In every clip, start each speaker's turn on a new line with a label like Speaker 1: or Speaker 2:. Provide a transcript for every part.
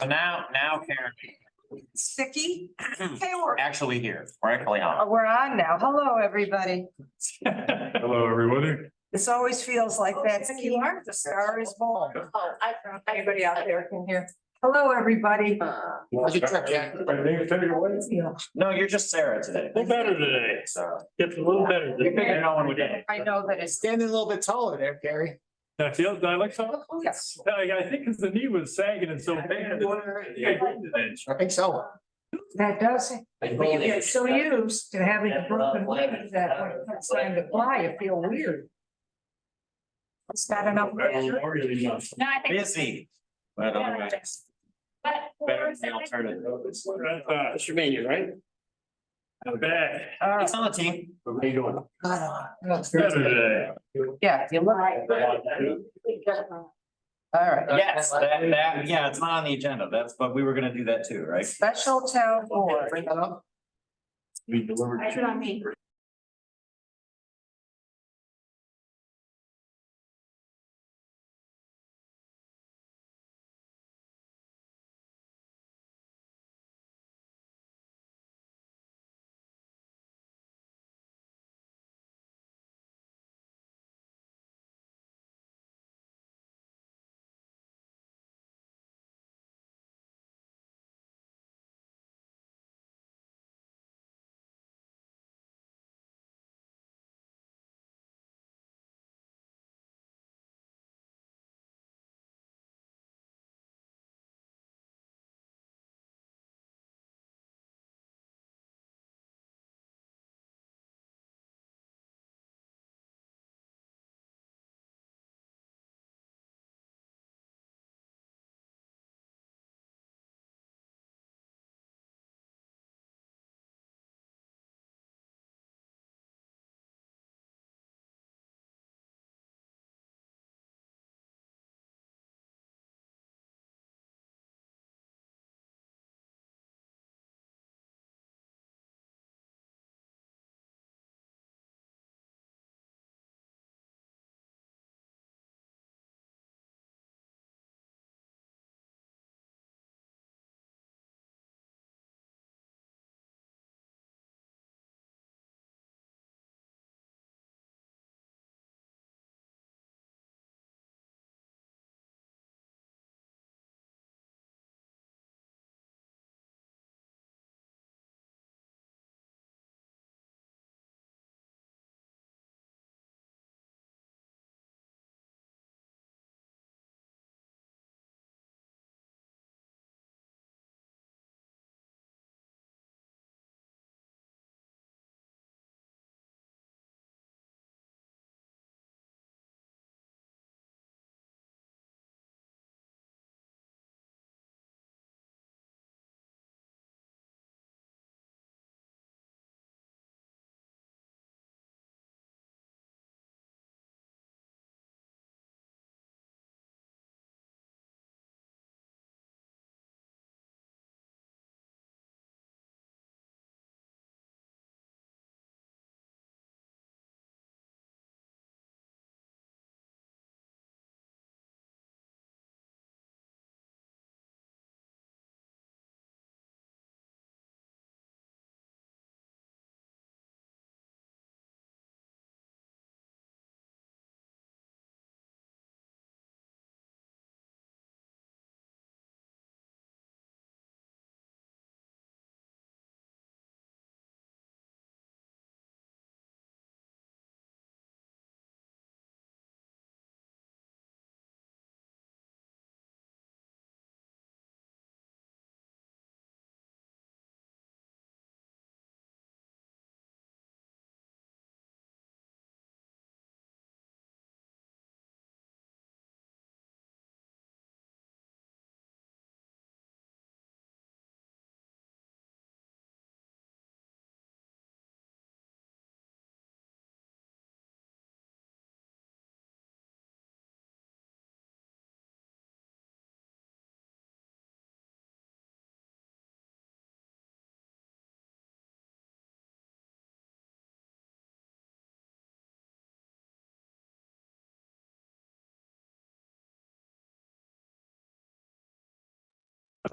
Speaker 1: So now Karen,
Speaker 2: Sticky. Okay, we're
Speaker 1: actually here, we're actually on.
Speaker 2: we're on now. Hello, everybody.
Speaker 3: Hello, everybody.
Speaker 2: This always feels like that's key. The star is born. Anybody out there can hear. Hello, everybody.
Speaker 1: How's your trip, Jack?
Speaker 3: Everything take it away?
Speaker 1: No, you're just Sarah today.
Speaker 3: A little better today.
Speaker 1: So
Speaker 3: Gets a little better.
Speaker 1: we figured no one would get it.
Speaker 2: I know that it's.
Speaker 4: Standing a little bit taller there, Gary.
Speaker 3: I feel, do I look so?
Speaker 2: Yes.
Speaker 3: I think because the knee was sagging and so bad.
Speaker 4: I think so.
Speaker 2: That does it. But you get so used to having a broken leg that when it's time to fly, you feel weird. It's not enough.
Speaker 5: No, I think.
Speaker 1: Busy. But otherwise, better than the alternative.
Speaker 3: Mr. Mania, right? I'm back.
Speaker 1: He's on the team.
Speaker 3: What are you doing?
Speaker 2: Looks
Speaker 3: Better today.
Speaker 2: Yeah, you look. All right.
Speaker 1: Yes, yeah, it's not on the agenda. That's, but we were gonna do that too, right?
Speaker 2: Special town board.
Speaker 3: We delivered.
Speaker 5: I put on me.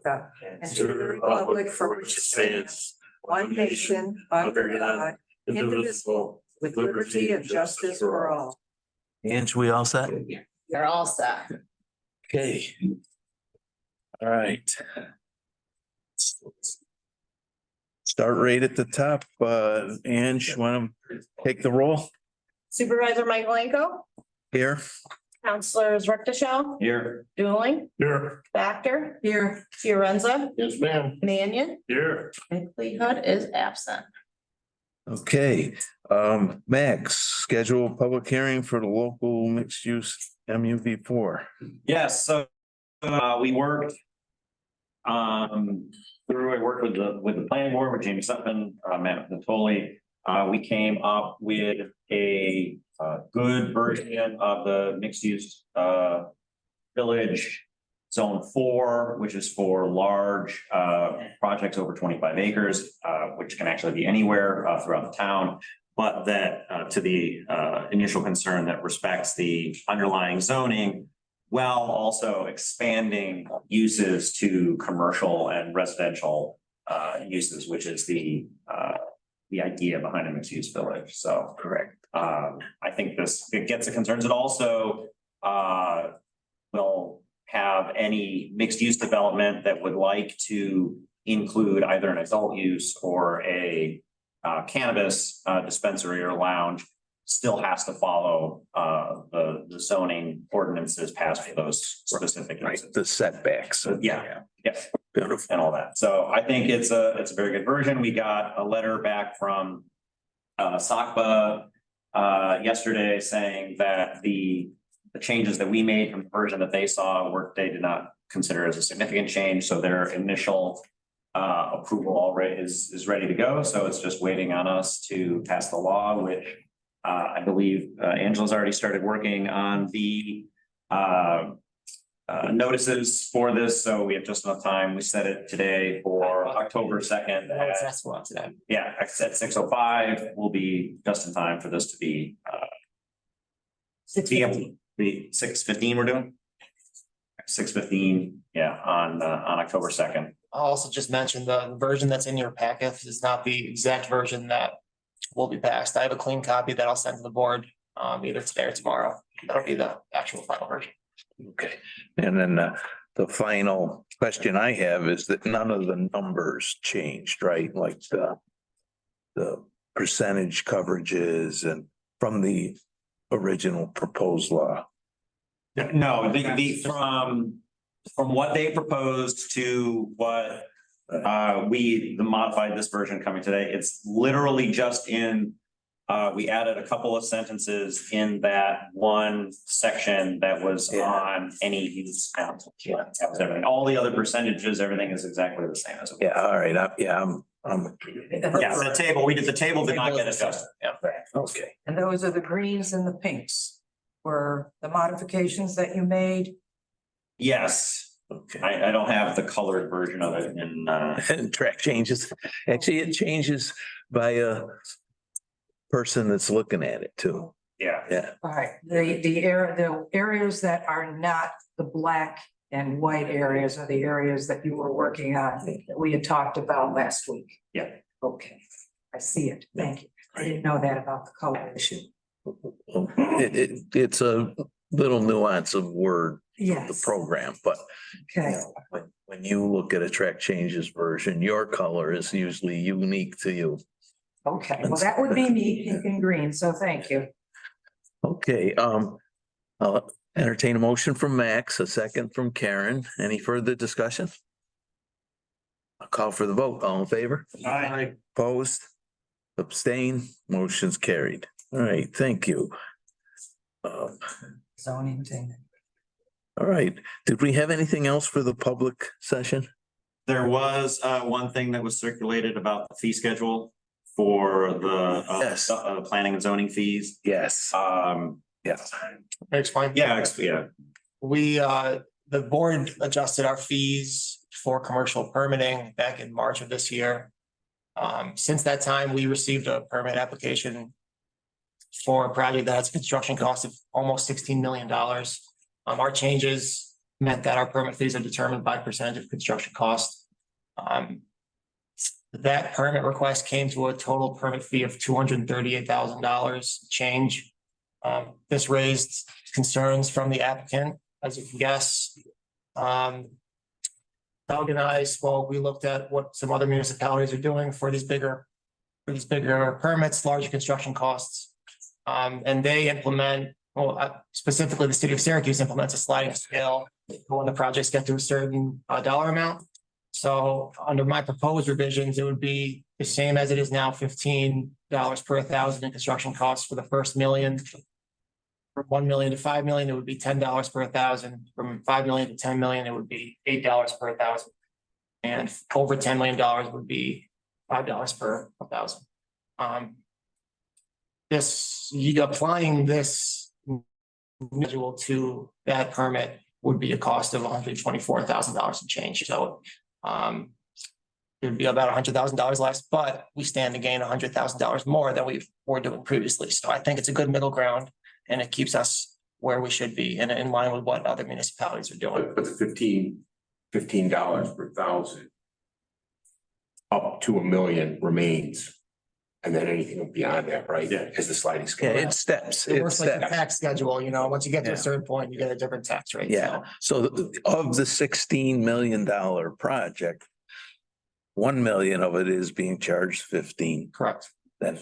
Speaker 2: America and to the republic for which it stands, one nation, under God, indivisible, with liberty and justice for all.
Speaker 6: Ange, we all set?
Speaker 2: You're all set.
Speaker 6: Okay. All right. Start right at the top. Ange, want to take the roll
Speaker 5: Supervisor Michaelenko,
Speaker 6: here?
Speaker 5: Counselors Ricktashel,
Speaker 1: Here,
Speaker 5: Dueling,
Speaker 3: Here.
Speaker 5: Factor,
Speaker 2: Here,
Speaker 5: Fiorenza,
Speaker 3: Yes, ma'am.
Speaker 5: Mannion,
Speaker 3: Here.
Speaker 5: and Hood is absent.
Speaker 6: Okay, Max, schedule a public hearing for the local mixed use MUV 4.
Speaker 1: yes, so we worked. Through, I worked with the planning board, with Jamie Sutton, Matt Natoli. We came up with a good version of the mixed use village zone 4, which is for large projects over 25 acres, which can actually be anywhere throughout the town. But that to the initial concern that respects the underlying zoning, while also expanding uses to commercial and residential uses, which is the idea behind a mixed use village. So correct. I think it gets the concerns. It also will have any mixed use development that would like to include either an adult use or a cannabis dispensary or lounge, still has to follow the zoning ordinances passed for those specific
Speaker 6: Right,
Speaker 1: uses.
Speaker 6: the setbacks.
Speaker 1: Yeah. Yes,
Speaker 6: Beautiful.
Speaker 1: and all that. So I think it's a very good version. We got a letter back from SACPA yesterday saying that the changes that we made from the version that they saw they did not consider as a significant change. So their initial approval already is ready to go. So it's just waiting on us to pass the law, which I believe Angela's already started working on the notices for this. So we have just enough time. We set it today for October 2nd. Yeah, at 6:05 will be just in time for this to be the 6:15 we're doing. 6:15, yeah, on October 2nd.
Speaker 7: I'll also just mention the version that's in your packet is not the exact version that will be passed. I have a clean copy that I'll send to the board either today or tomorrow. That'll be the actual final version.
Speaker 6: Okay, and then the final question I have is that none of the numbers changed, right? Like the percentage coverages and from the original proposed law.
Speaker 1: No, from what they proposed to what the modified this version coming today, it's literally just in. We added a couple of sentences in that one section that was on any use count. Yeah, that was everything. All the other percentages, everything is exactly the same as.
Speaker 6: Yeah, all right, I'm
Speaker 1: Yeah, the table, the table did not get adjusted. Yeah.
Speaker 6: okay.
Speaker 2: and those are the greens and the pinks were the modifications that you made.
Speaker 1: Yes,
Speaker 6: Okay.
Speaker 1: I don't have the colored version of it in
Speaker 6: And track changes. Actually, it changes by a person that's looking at it too.
Speaker 1: yeah.
Speaker 6: Yeah,
Speaker 2: All right, the areas that are not the black and white areas are the areas that you were working on, that we had talked about last week.
Speaker 1: Yeah.
Speaker 2: Okay, I see it. Thank you. I didn't know that about the color issue.
Speaker 6: it's a little nuance of word, the
Speaker 2: Yes.
Speaker 6: program, but you
Speaker 2: Okay,
Speaker 6: know, when you look at a track changes version, your color is usually unique to you.
Speaker 2: okay. Well, that would be me, pink and green, so thank you.
Speaker 6: Okay, I'll entertain a motion from Max, a second from Karen. Any further discussion? I'll call for the vote. All in favor?
Speaker 3: Aye.
Speaker 6: Opposed? Abstain? Motion's carried. All right, thank you.
Speaker 2: Zoning thing.
Speaker 6: All right, did we have anything else for the public session?
Speaker 1: There was one thing that was circulated about the fee schedule for the
Speaker 6: Yes.
Speaker 1: planning and zoning fees.
Speaker 6: Yes. Yes.
Speaker 7: Can I explain?
Speaker 1: Yeah,
Speaker 7: We, the board adjusted our fees for commercial permitting back in March of this year. Since that time, we received a permit application for a project that has construction cost of almost $16 million. Our changes meant that our permit fees are determined by percentage of construction cost. That permit request came to a total permit fee of $238,000 change. This raised concerns from the applicant, as you can guess. Doug and I spoke, we looked at what some other municipalities are doing for these bigger permits, larger construction costs. And they implement, specifically the city of Syracuse implements a sliding scale when the projects get to a certain dollar amount. So under my proposed revisions, it would be the same as it is now, $15 per 1,000 in construction costs for the first million. From 1 million to 5 million, it would be $10 per 1,000. From 5 million to 10 million, it would be $8 per 1,000. And over $10 million would be $5 per 1,000. Applying this schedule to that permit would be a cost of $124,000 and change. So it would be about $100,000 less, but we stand to gain $100,000 more than we were doing previously. So I think it's a good middle ground and it keeps us where we should be and in line with what other municipalities are doing.
Speaker 8: But the $15 per 1,000 up to $1 million remains. And then anything beyond that, right?
Speaker 3: Yeah.
Speaker 8: Is the sliding
Speaker 6: Yeah,
Speaker 8: scale.
Speaker 6: it steps,
Speaker 7: It
Speaker 6: it
Speaker 7: works like a
Speaker 6: steps.
Speaker 7: tax schedule, once you get to
Speaker 6: Yeah.
Speaker 7: a certain point, you get a different tax rate.
Speaker 6: Yeah, so of the $16 million project, 1 million of it is being charged 15,
Speaker 7: Correct.
Speaker 6: then,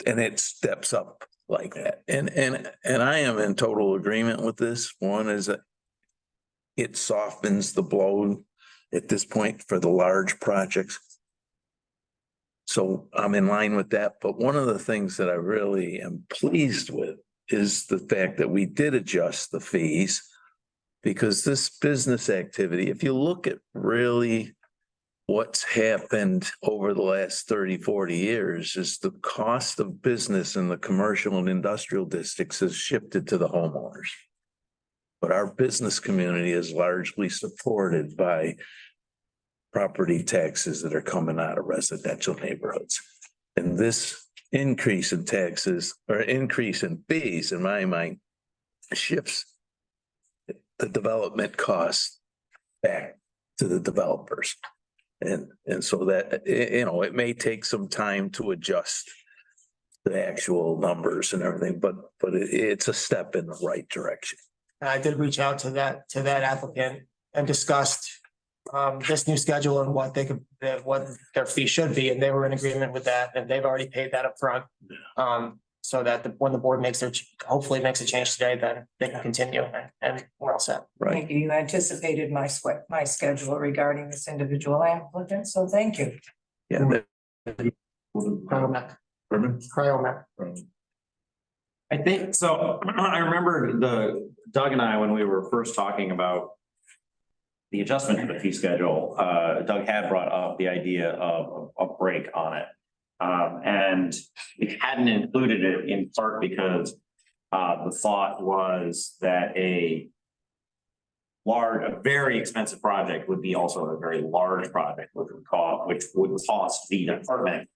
Speaker 6: and it steps up like that. And I am in total agreement with this. One is that it softens the blow at this point for the large projects. So I'm in line with that, but one of the things that I really am pleased with is the fact that we did adjust the fees. Because this business activity, if you look at really what's happened over the last 30, 40 years, is the cost of business in the commercial and industrial districts has shifted to the homeowners. But our business community is largely supported by property taxes that are coming out of residential neighborhoods. And this increase in taxes or increase in fees, in my mind, shifts the development costs back to the developers. And so that, it may take some time to adjust the actual numbers and everything, but it's a step in the right direction.
Speaker 7: I did reach out to that applicant and discussed this new schedule and what what their fee should be, and they were in agreement with that, and they've already paid that up front. So that when the board hopefully makes a change today, then they can continue and we're all set.
Speaker 6: Right.
Speaker 2: Thank you. You anticipated my schedule regarding this individual applicant, so thank you.
Speaker 6: Yeah.
Speaker 7: Cryomet.
Speaker 1: I think, so I remember Doug and I, when we were first talking about the adjustment to the fee schedule, Doug had brought up the idea of a break on it. And we hadn't included it in part because the thought was that a very expensive project would be also a very large project, which would cost the department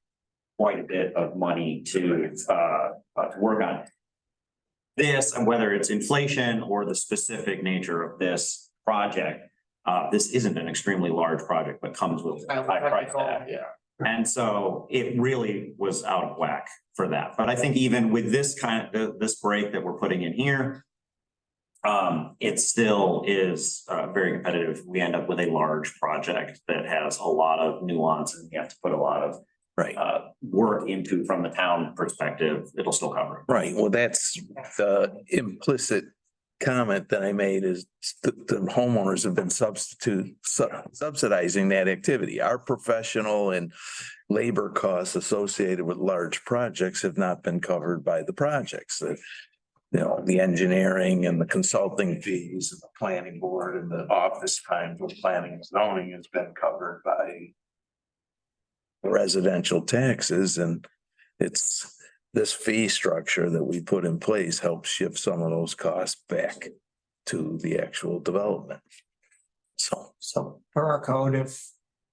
Speaker 1: quite a bit of money to work on. This, and whether it's inflation or the specific nature of this project, this isn't an extremely large project, but comes with a high price tag.
Speaker 7: Yeah.
Speaker 1: And so it really was out of whack for that. But I think even with this this break that we're putting in here, it still is very competitive. We end up with a large project that has a lot of nuance and you have to put a lot of work into from the town perspective. It'll still cover it.
Speaker 6: Right, well, that's the implicit comment that I made is the homeowners have been subsidizing that activity. Our professional and labor costs associated with large projects have not been covered by the projects. The engineering and the consulting fees and the planning board and the office time for planning and zoning has been covered by residential taxes, and it's this fee structure that we put in place helps shift some of those costs back to the actual development.
Speaker 7: So per our code, if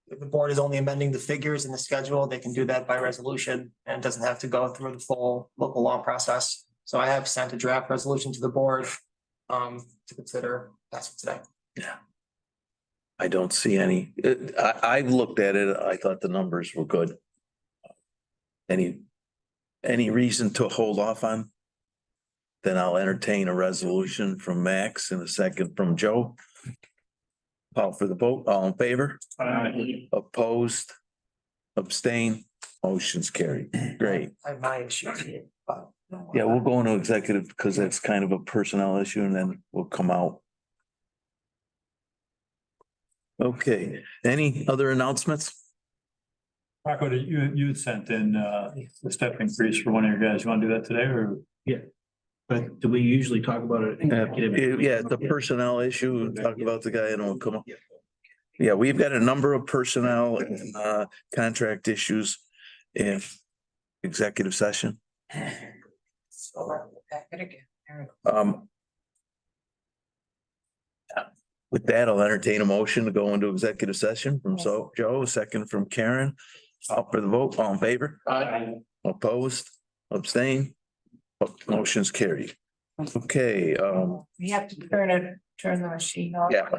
Speaker 7: the board is only amending the figures in the schedule, they can do that by resolution and doesn't have to go through the full local law process. So I have sent a draft resolution to the board to consider. That's today.
Speaker 6: I don't see any, I've looked at it, I thought the numbers were good. Any reason to hold off on? Then I'll entertain a resolution from Max and a second from Joe. Call for the vote, all in favor? Opposed? Abstain? Motion's carried. Great.
Speaker 2: I have my issue. but-
Speaker 6: Yeah, we'll go into executive because that's kind of a personnel issue and then we'll come out. Okay, any other announcements?
Speaker 3: Marco, you had sent in the step increase for one of your guys. You want to do that today or?
Speaker 9: But do we usually talk about it?
Speaker 6: Yeah, the personnel issue, we'll talk about the guy and we'll come up. Yeah, we've got a number of personnel and contract issues in executive session.
Speaker 2: So, back it again.
Speaker 6: With that, I'll entertain a motion to go into executive session from Joe, a second from Karen. Out for the vote, all in favor? Opposed, abstain? Motion's carried. Okay,
Speaker 2: We have to turn the machine off.
Speaker 6: yeah.